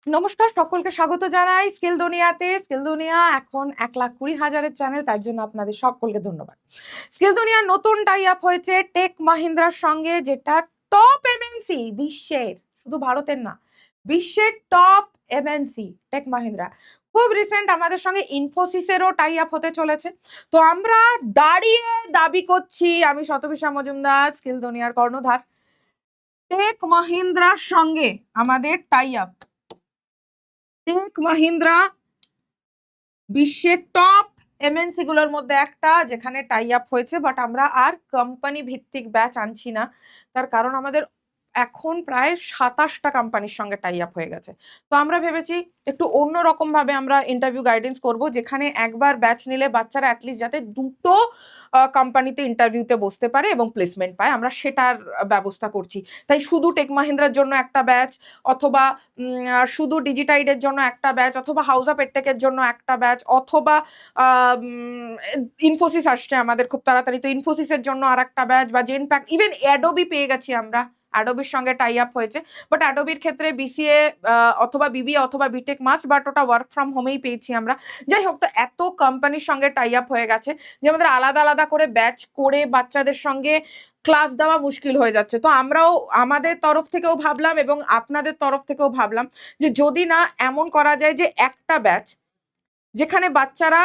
নমস্কার, সকলকে স্বাগত জানাই স্কিল দুনিয়াতে। স্কিল দুনিয়া এখন 1,20,000-এর চ্যানেল, তার জন্য আপনাদের সকলকে ধন্যবাদ। স্কিল দুনিয়ার নতুন টাই আপ হয়েছে টেক মাহিন্দ্রার সঙ্গে, যেটা টপ এমএনসি বিশ্বের, শুধু ভারতের না, বিশ্বের টপ এমএনসি টেক মাহিন্দ্রা। খুব রিসেন্ট আমাদের সঙ্গে ইনফোসিসেরও টাই আপ হতে চলেছে। তো আমরা দাঁড়িয়ে দাবি করছি, আমি শতবিশা মজুমদার, স্কিল দুনিয়ার কর্ণধার, টেক মাহিন্দ্রার সঙ্গে আমাদের টাই আপ। টেক মাহিন্দ্রা বিশ্বের টপ এমএনসি গুলোর মধ্যে একটা, যেখানে টাই আপ হয়েছে। বাট আমরা আর কোম্পানি ভিত্তিক ব্যাচ আনছি না, তার কারণ আমাদের এখন প্রায় 27টা কোম্পানির সঙ্গে টাই আপ হয়ে গেছে। তো আমরা ভেবেছি একটু অন্যরকম ভাবে আমরা ইন্টারভিউ গাইডেন্স করব, যেখানে একবার ব্যাচ নিলে বাচ্চারা অ্যাটলিস্ট যাতে দুটো কোম্পানিতে ইন্টারভিউতে বসতে পারে এবং প্লেসমেন্ট পায়, আমরা সেটার ব্যবস্থা করছি। তাই শুধু টেক মাহিন্দ্রার জন্য একটা ব্যাচ, অথবা শুধু ডিজিটাইডের জন্য একটা ব্যাচ, অথবা হাউস অফ এডটেকের জন্য একটা ব্যাচ, অথবা ইনফোসিস আসছে আমাদের খুব তাড়াতাড়ি, তো ইনফোসিসের জন্য আর একটা ব্যাচ, বা জেনপ্যাক্ট, ইভেন অ্যাডোবি পেয়ে গেছি আমরা, অ্যাডোবির সঙ্গে টাই আপ হয়েছে। বাট অ্যাডোবির ক্ষেত্রে বিসিএ অথবা বিবিএ অথবা বিটেক মাস্ট, বাট ওটা ওয়ার্ক ফ্রম হোমেই পেয়েছি আমরা। যাই হোক, তো এত কোম্পানির সঙ্গে টাই আপ হয়ে গেছে যে আমাদের আলাদা আলাদা করে ব্যাচ করে বাচ্চাদের সঙ্গে ক্লাস দেওয়া মুশকিল হয়ে যাচ্ছে। তো আমরাও আমাদের তরফ থেকেও ভাবলাম এবং আপনাদের তরফ থেকেও ভাবলাম যে যদি না এমন করা যায় যে একটা ব্যাচ যেখানে বাচ্চারা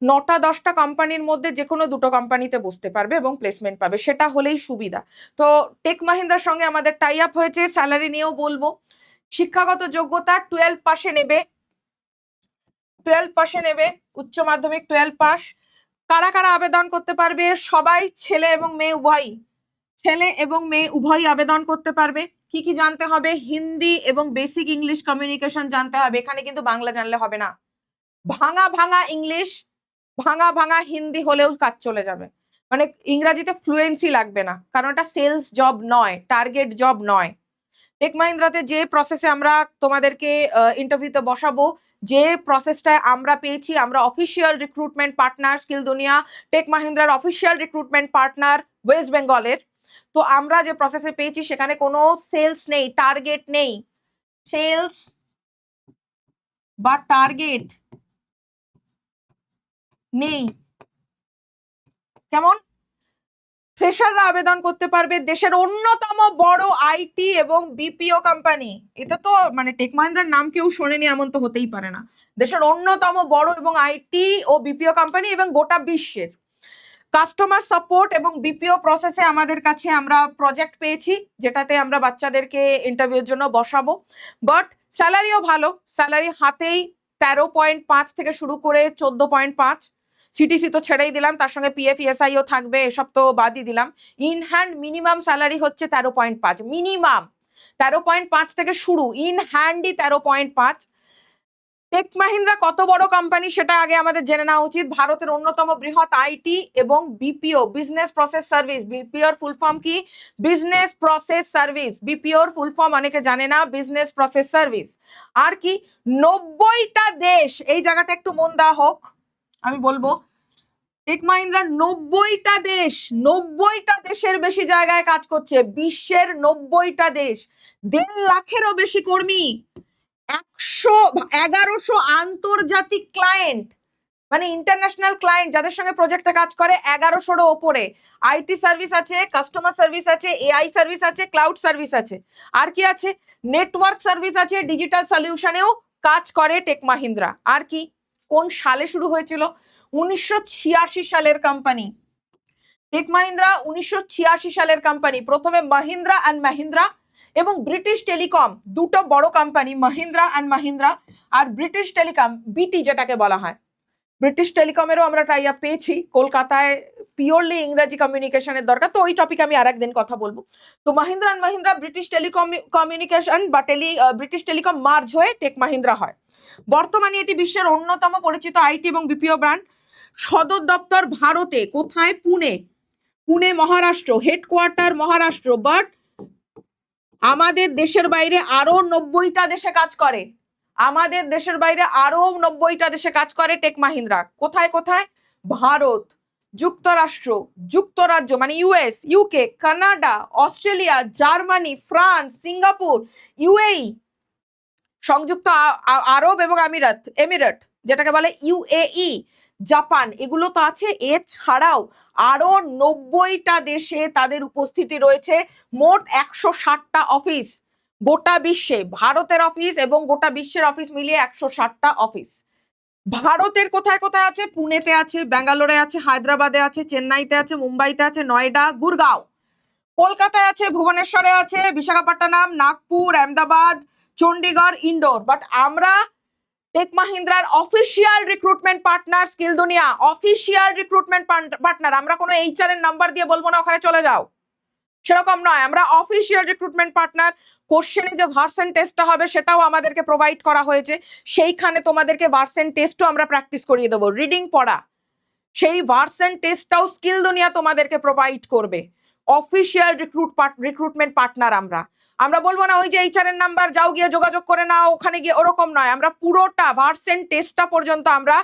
9টা-10টা কোম্পানির মধ্যে যে কোনো দুটো কোম্পানিতে বসতে পারবে এবং প্লেসমেন্ট পাবে, সেটা হলেই সুবিধা। তো টেক মাহিন্দ্রার সঙ্গে আমাদের টাই আপ হয়েছে। স্যালারি নিয়েও বলবো, শিক্ষাগত যোগ্যতা 12 পাশে নেবে, 12 পাশে নেবে, উচ্চ মাধ্যমিক 12 পাস। কারা কারা আবেদন করতে পারবে? সবাই, ছেলে এবং মেয়ে উভয়ই, ছেলে এবং মেয়ে উভয়ই আবেদন করতে পারবে। কি কি জানতে হবে? হিন্দি এবং বেসিক ইংলিশ কমিউনিকেশন জানতে হবে। এখানে কিন্তু বাংলা জানলে হবে না, ভাঙা ভাঙা ইংলিশ, ভাঙা ভাঙা হিন্দি হলেও কাজ চলে যাবে। মানে ইংরাজিতে ফ্লুয়েন্সি লাগবে না, কারণ এটা সেলস জব নয়, টার্গেট জব নয়। টেক মাহিন্দ্রাতে যে প্রসেসে আমরা তোমাদেরকে ইন্টারভিউতে বসাবো, যে প্রসেসটায় আমরা পেয়েছি, আমরা official recruitment partner skill Duniya, Tech মাহিন্দ্রার অফিসিয়াল রিক্রুটমেন্ট পার্টনার ওয়েস্ট বেঙ্গলের। তো আমরা যে প্রসেসে পেয়েছি সেখানে কোনো সেলস নেই, টার্গেট নেই। সেলস বা টার্গেট নেই। কেমন? ফ্রেশাররা আবেদন করতে পারবে। দেশের অন্যতম বড় আইটি এবং বিপিও কোম্পানি, এটা তো মানে টেক মাহিন্দ্রার নাম কেউ শোনেনি এমন তো হতেই পারে না। দেশের অন্যতম বড় এবং আইটি ও বিপিও কোম্পানি এবং গোটা বিশ্বের কাস্টমার সাপোর্ট এবং বিপিও প্রসেসে আমাদের কাছে আমরা প্রজেক্ট পেয়েছি, যেটাতে আমরা বাচ্চাদেরকে ইন্টারভিউর জন্য বসাবো। বাট স্যালারিও ভালো, স্যালারি হাতেই 13.5 থেকে শুরু করে 14.5। সিটিসি তো ছেড়েই দিলাম, তার সঙ্গে পিএফ ইএসআইও থাকবে, এসব তো বাদই দিলাম। ইন হ্যান্ড মিনিমাম স্যালারি হচ্ছে 13.5, মিনিমাম 13.5 থেকে শুরু, ইন হ্যান্ডই 13.5। টেক মাহিন্দ্রা কত বড় কোম্পানি সেটা আগে আমাদের জেনে নেওয়া উচিত। ভারতের অন্যতম বৃহৎ আইটি এবং বিপিও, বিজনেস প্রসেস সার্ভিস। বিপিওর ফুল ফর্ম কি? Business process service. বিপিওর ফুল ফর্ম অনেকে জানে না, বিজনেস প্রসেস সার্ভিস। আর কি? 90টা দেশ, এই জায়গাটা একটু মন দেওয়া হোক, আমি বলবো টেক মাহিন্দ্রা 90টা দেশ, 90টা দেশের বেশি জায়গায় কাজ করছে, বিশ্বের 90টা দেশ, 1.5 লাখেরও বেশি কর্মী, 1100 আন্তর্জাতিক ক্লায়েন্ট, মানে ইন্টারন্যাশনাল ক্লায়েন্ট যাদের সঙ্গে প্রজেক্টে কাজ করে 1100-রও ওপরে। আইটি সার্ভিস আছে, কাস্টমার সার্ভিস আছে, এআই সার্ভিস আছে, ক্লাউড সার্ভিস আছে, আর কি আছে? নেটওয়ার্ক সার্ভিস আছে, ডিজিটাল সলিউশনেও কাজ করে টেক মাহিন্দ্রা। আর কি? কোন সালে শুরু হয়েছিল? 1986 সালের কোম্পানি টেক মাহিন্দ্রা, 1986 সালের কোম্পানি। প্রথমে মাহিন্দ্রা অ্যান্ড মাহিন্দ্রা এবং ব্রিটিশ টেলিকম, দুটো বড় কোম্পানি, মাহিন্দ্রা অ্যান্ড মাহিন্দ্রা আর ব্রিটিশ টেলিকম, বিটি যেটাকে বলা হয়। ব্রিটিশ টেলিকমেরও আমরা টাই আপ পেয়েছি। কলকাতায় পিওরলি ইংরাজি কমিউনিকেশনের দরকার, তো ওই টপিক আমি আর একদিন কথা বলবো। তো Mahindra and Mahindra British telecom communication বা ব্রিটিশ টেলিকম মার্জ হয়ে টেক মাহিন্দ্রা হয়। বর্তমানে এটি বিশ্বের অন্যতম পরিচিত আইটি এবং বিপিও ব্র্যান্ড। সদর দপ্তর ভারতে, কোথায়? পুনে, পুনে মহারাষ্ট্র, হেডকোয়ার্টার মহারাষ্ট্র। বাট আমাদের দেশের বাইরে আরো 90টা দেশে কাজ করে, আমাদের দেশের বাইরে আরো 90টা দেশে কাজ করে টেক মাহিন্দ্রা। কোথায় কোথায়? ভারত, যুক্তরাষ্ট্র, যুক্তরাজ্য মানে US, UK, Canada, Australia, Germany, France, Singapore, UAE, সংযুক্ত আরব এবং এমিরেট যেটাকে বলে ইউএই, জাপান, এগুলো তো আছে। এছাড়াও আরো 90টা দেশে তাদের উপস্থিতি রয়েছে। মোট 160টা অফিস গোটা বিশ্বে, ভারতের অফিস এবং গোটা বিশ্বের অফিস মিলিয়ে 160টা অফিস। ভারতের কোথায় কোথায় আছে? পুনেতে আছে, ব্যাঙ্গালোরে আছে, হায়দ্রাবাদে আছে, চেন্নাইতে আছে, মুম্বাইতে আছে, নয়ডা, গুরগাঁও। কলকাতায় আছে, ভুবনেশ্বরে আছে, বিশাখাপট্টনম, নাগপুর, আহমেদাবাদ, চণ্ডীগড়, ইন্দোর। বাট আমরা টেক মাহিন্দ্রার official recruitment partner skill Duniya, official recruitment partner. আমরা কোনো এইচআর এর নাম্বার দিয়ে বলবো না ওখানে চলে যাও, সেরকম নয়। আমরা অফিসিয়াল রিক্রুটমেন্ট পার্টনার। কোশ্চেনে যে ভার্সন টেস্টটা হবে সেটাও আমাদেরকে প্রোভাইড করা হয়েছে। সেইখানে তোমাদেরকে ভার্সন টেস্টও আমরা প্র্যাকটিস করিয়ে দেবো, রিডিং পড়া। সেই ভার্সন টেস্টটাও স্কিল দুনিয়া তোমাদেরকে প্রোভাইড করবে। অফিসিয়াল রিক্রুটমেন্ট পার্টনার আমরা বলবো না ওই যে এইচআর এর নাম্বার, যাও গিয়ে যোগাযোগ করে নাও ওখানে গিয়ে, ওরকম নয়। আমরা পুরোটা ভার্সন টেস্টটা পর্যন্ত আমরা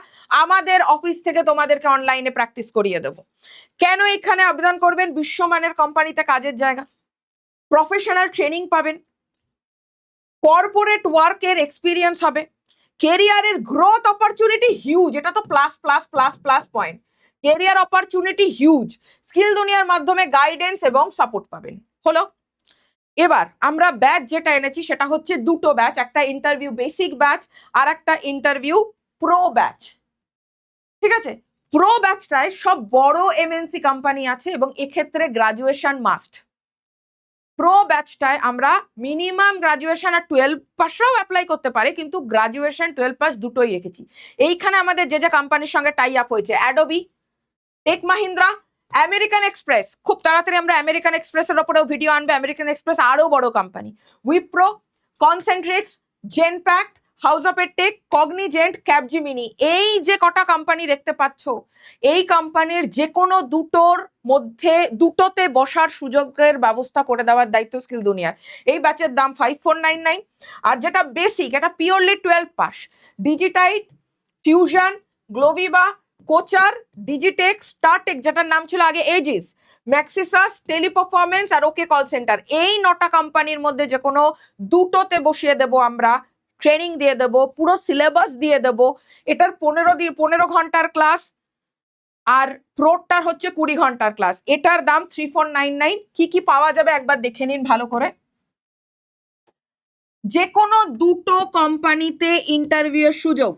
আমাদের অফিস থেকে তোমাদেরকে অনলাইনে প্র্যাকটিস করিয়ে দেবো। কেন এখানে আবেদন করবেন? বিশ্বমানের কোম্পানিতে কাজের জায়গা, প্রফেশনাল ট্রেনিং পাবেন, কর্পোরেট ওয়ার্কের এক্সপিরিয়েন্স হবে, কেরিয়ারের গ্রোথ অপরচুনিটি হিউজ। এটা তো plus plus plus plus point. Career opportunity huge. Skill দুনিয়ার মাধ্যমে গাইডেন্স এবং সাপোর্ট পাবেন। হলো, এবার আমরা ব্যাচ যেটা এনেছি সেটা হচ্ছে দুটো ব্যাচ, একটা ইন্টারভিউ বেসিক ব্যাচ আর একটা ইন্টারভিউ প্রো ব্যাচ। ঠিক আছে, প্রো ব্যাচটায় সব বড় এমএনসি কোম্পানি আছে এবং এক্ষেত্রে গ্রাজুয়েশন মাস্ট। প্রো ব্যাচটায় আমরা মিনিমাম গ্রাজুয়েশন আর 12 পাসরাও অ্যাপ্লাই করতে পারে, কিন্তু গ্রাজুয়েশন 12 পাস দুটোই রেখেছি। এইখানে আমাদের যে যে কোম্পানির সঙ্গে টাই আপ হয়েছে, Adobe, Tech Mahindra, American Express. খুব তাড়াতাড়ি আমরা আমেরিকান এক্সপ্রেসের ওপরেও ভিডিও আনবে। আমেরিকান এক্সপ্রেস আরও বড় company. Wipro, Concentrix, Genpact, House of Tech, Cognizant, Capgemini, এই যে কটা কোম্পানি দেখতে পাচ্ছ, এই কোম্পানির যে কোনো দুটোর মধ্যে দুটোতে বসার সুযোগের ব্যবস্থা করে দেওয়ার দায়িত্ব স্কিল দুনিয়ার। এই ব্যাচের দাম 5499। আর যেটা বেসিক, এটা purely 12 pass. Digitide, Fusion, Globiva, কোচার, ডিজিটেক, স্টারটেক যেটার নাম ছিল আগে এজিস, ম্যাক্সিসাস, টেলিপারফরমেন্স আর ওকে কল সেন্টার, এই 9টা কোম্পানির মধ্যে যে কোনো দুটোতে বসিয়ে দেব আমরা, ট্রেনিং দিয়ে দেব, পুরো সিলেবাস দিয়ে দেব। এটার 15 ঘন্টার ক্লাস আর প্রোটার হচ্ছে 20 ঘন্টার ক্লাস। এটার দাম 3499। কি কি পাওয়া যাবে একবার দেখে নিন ভালো করে। যে কোনো দুটো কোম্পানিতে ইন্টারভিউয়ের সুযোগ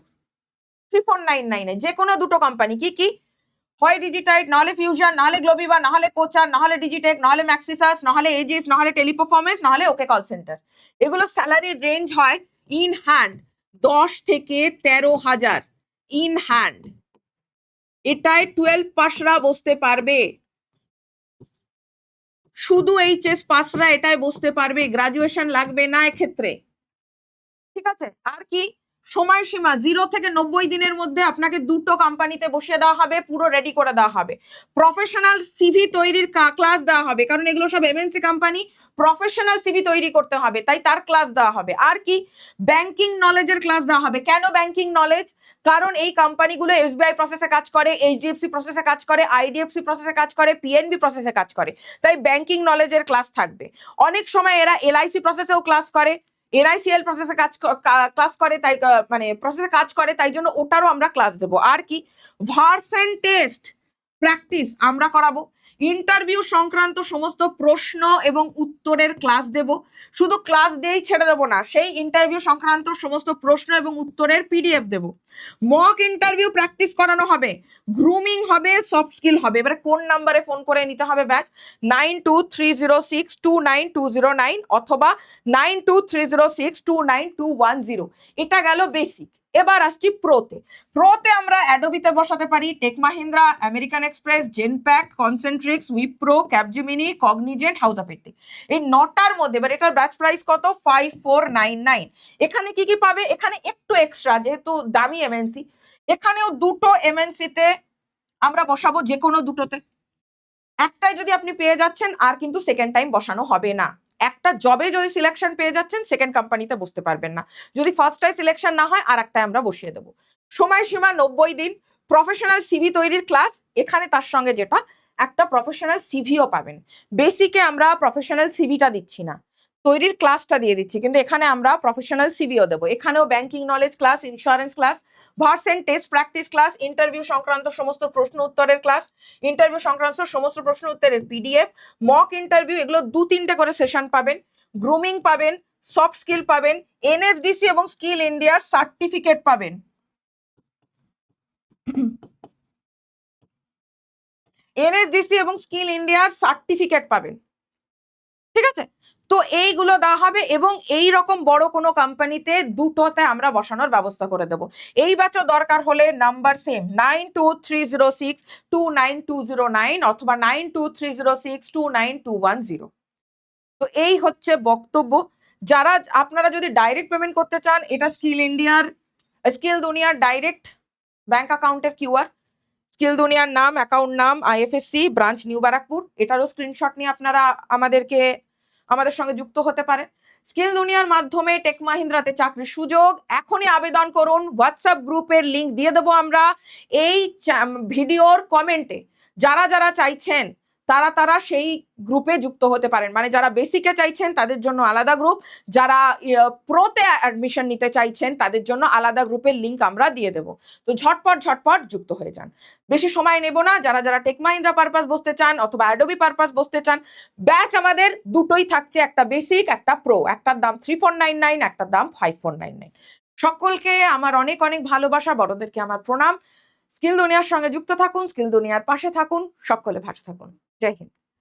3499 যে কোনো দুটো কোম্পানি। কি কি? হয় ডিজিটাইট, নাহলে ফিউশন, নাহলে গ্লোবিবা, নাহলে কোচার, নাহলে ডিজিটেক, নাহলে ম্যাক্সিসাস, নাহলে এজিস, নাহলে টেলিপারফরমেন্স, নাহলে ওকে কল সেন্টার। এগুলো স্যালারির রেঞ্জ হয় ইন হ্যান্ড 10 থেকে 13,000 ইন হ্যান্ড। এটায় 12 পাসরা বসতে পারবে, শুধু এইচএস পাসরা এটাই বসতে পারবে, গ্রাজুয়েশন লাগবে না এক্ষেত্রে। ঠিক আছে, আর কি? সময়সীমা 0 থেকে 90 দিনের মধ্যে আপনাকে দুটো কোম্পানিতে বসিয়ে দেওয়া হবে, পুরো রেডি করে দেওয়া হবে। প্রফেশনাল সিভি তৈরির ক্লাস দেওয়া হবে, কারণ এগুলো সব এমএনসি কোম্পানি, প্রফেশনাল সিভি তৈরি করতে হবে, তাই তার ক্লাস দেওয়া হবে। আর কি? ব্যাংকিং নলেজের ক্লাস দেওয়া হবে। কেন ব্যাংকিং নলেজ? কারণ এই কোম্পানিগুলো এসবিআই প্রসেসে কাজ করে, এইচডিএফসি প্রসেসে কাজ করে, আইডিএফসি প্রসেসে কাজ করে, পিএনবি প্রসেসে কাজ করে, তাই ব্যাংকিং নলেজের ক্লাস থাকবে। অনেক সময় এরা এলআইসি প্রসেসেও ক্লাস করে, এনআইসিএল প্রসেসে ক্লাস করে, তাই মানে প্রসেসে কাজ করে, তাই জন্য ওটারও আমরা ক্লাস দেব। আর কি? ভার্সন টেস্ট প্র্যাকটিস আমরা করাবো। ইন্টারভিউ সংক্রান্ত সমস্ত প্রশ্ন এবং উত্তরের ক্লাস দেব। শুধু ক্লাস দিয়েই ছেড়ে দেবো না, সেই ইন্টারভিউ সংক্রান্ত সমস্ত প্রশ্ন এবং উত্তরের পিডিএফ দেব। মক ইন্টারভিউ প্র্যাকটিস করানো হবে, গ্রুমিং হবে, সফট স্কিল হবে। এবারে কোন নাম্বারে ফোন করে নিতে হবে ব্যাচ? 9230629209 অথবা 9230629210। এটা গেল বেসিক। এবার আসছি প্রোতে। প্রোতে আমরা অ্যাডোবিতে বসাতে পারি Tech Mahindra, American Express, Genpact, Concentrix, Wipro, Capgemini, Cognizant, House of Tech. এই 9টার মধ্যে এবার এটার ব্যাচ প্রাইস কত? 5499। এখানে কি কি পাবে? এখানে একটু এক্সট্রা, যেহেতু দামি এমএনসি, এখানেও দুটো এমএনসিতে আমরা বসাবো, যে কোনো দুটোতে। একটাই যদি আপনি পেয়ে যাচ্ছেন আর কিন্তু সেকেন্ড টাইম বসানো হবে না। একটা জবে যদি সিলেকশন পেয়ে যাচ্ছেন, সেকেন্ড কোম্পানিতে বসতে পারবেন না। যদি ফার্স্টটাই সিলেকশন না হয়, আর একটাই আমরা বসিয়ে দেবো। সময়সীমা 90 দিন। প্রফেশনাল সিভি তৈরির ক্লাস, এখানে তার সঙ্গে যেটা একটা প্রফেশনাল সিভিও পাবেন। বেসিকে আমরা প্রফেশনাল সিভিটা দিচ্ছি না, তৈরির ক্লাসটা দিয়ে দিচ্ছি, কিন্তু এখানে আমরা প্রফেশনাল সিভিও দেবো। এখানেও banking knowledge class, insurance class, version test practice class, interview সংক্রান্ত সমস্ত প্রশ্ন উত্তরের ক্লাস, ইন্টারভিউ সংক্রান্ত সমস্ত প্রশ্ন উত্তরের পিডিএফ, মক ইন্টারভিউ, এগুলো 2-3টে করে সেশন পাবেন, গ্রুমিং পাবেন, সফট স্কিল পাবেন, এনএসডিসি এবং স্কিল ইন্ডিয়ার সার্টিফিকেট পাবেন। এনএসডিসি এবং স্কিল ইন্ডিয়ার সার্টিফিকেট পাবেন, ঠিক আছে? তো এইগুলো দেওয়া হবে, এবং এই রকম বড় কোনো কোম্পানিতে দুটোতে আমরা বসানোর ব্যবস্থা করে দেব। এই ব্যাচও দরকার হলে নাম্বার সেম 9230629209 অথবা 9230629210। তো এই হচ্ছে বক্তব্য। যারা আপনারা যদি ডাইরেক্ট পেমেন্ট করতে চান, এটা স্কিল দুনিয়ার ডাইরেক্ট ব্যাংক অ্যাকাউন্টের কিউআর, স্কিল দুনিয়ার নাম, অ্যাকাউন্ট নাম, আইএফএসসি, ব্রাঞ্চ নিউ ব্যারাকপুর, এটারও স্ক্রিনশট নিয়ে আপনারা আমাদের সঙ্গে যুক্ত হতে পারেন। স্কিল দুনিয়ার মাধ্যমে টেক মাহিন্দ্রাতে চাকরির সুযোগ, এখনই আবেদন করুন। হোয়াটসঅ্যাপ গ্রুপের লিংক দিয়ে দেবো আমরা এই ভিডিওর কমেন্টে। যারা যারা চাইছেন তারা সেই গ্রুপে যুক্ত হতে পারেন, মানে যারা বেসিকে চাইছেন তাদের জন্য আলাদা গ্রুপ, যারা প্রোতে অ্যাডমিশন নিতে চাইছেন তাদের জন্য আলাদা গ্রুপের লিংক আমরা দিয়ে দেবো। তো ঝটপট যুক্ত হয়ে যান, বেশি সময় নেব না। যারা যারা টেক মাহিন্দ্রা পারপাস বসতে চান অথবা অ্যাডোবি পারপাস বসতে চান, ব্যাচ আমাদের দুটোই থাকছে, একটা বেসিক, একটা প্রো, একটার দাম 3499, একটার দাম 5499। সকলকে আমার অনেক অনেক ভালোবাসা, বড়দেরকে আমার প্রণাম। স্কিল দুনিয়ার সঙ্গে যুক্ত থাকুন, স্কিল দুনিয়ার পাশে থাকুন, সকলে ভালো থাকুন। জয় হিন্দ।